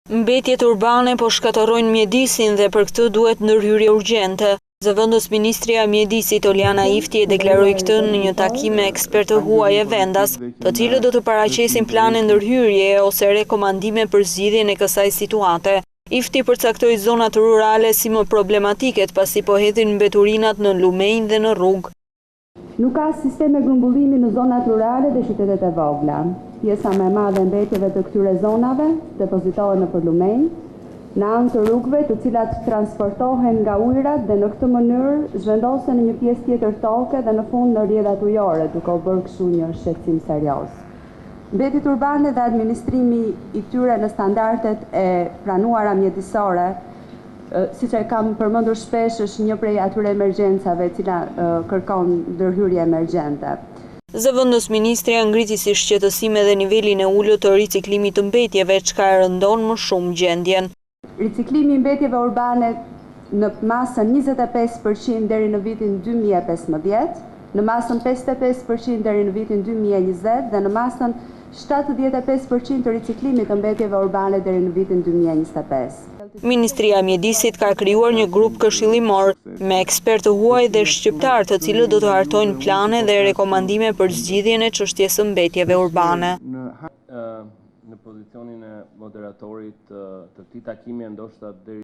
Mbetjet urbane po shkatërrojnë mjedisin dhe për këtë duhet ndërhyrje urgjente. Zëvendës Ministria e Mjedisit Oliana Ifti e deklaroi këtë në një takim me ekspertë huaj e vendas, të cilët do të paraqesin plane ndërhyrje ose rekomandime për zgjidhjen e kësaj situate. Ifti përcaktoi zonat rurale si më problematike pasi po hedhin mbeturinat në lumenj dhe në rrugë. Nuk ka sisteme grumbullimi në zonat rurale dhe qytetet e vogla. Pjesa më e madhe e mbetjeve të këtyre zonave depozitohen nëpër lumenj, në anë të rrugëve të cilat transportohen nga ujërat dhe në këtë mënyrë zhvendosen në një pjesë tjetër toke dhe në fund në rrjedhat ujore, duke u bërë kështu një shqetësim serioz. Mbetjet urbane dhe administrimi i tyre në standardet e pranuara mjedisore, siç e kam përmendur shpesh, është një prej atyre emergjencave e cila kërkon ndërhyrje emergjente. Zëvendës Ministria ngriti si shqetësim edhe nivelin e ulët të riciklimit të mbetjeve, çka e rëndon më shumë gjendjen. Riciklimi i mbetjeve urbane në masën 25% deri në vitin 2015, në masën 55% deri në vitin 2020 dhe në masën 75% të riciklimit të mbetjeve urbane deri në vitin 2025. Ministria e Mjedisit ka krijuar një grup këshillimor me ekspertë huaj dhe shqiptar, të cilët do të hartojnë plane dhe rekomandime për zgjidhjen e çështjes së mbetjeve urbane. Në pozicionin e moderatorit të këtij takimi ndoshta deri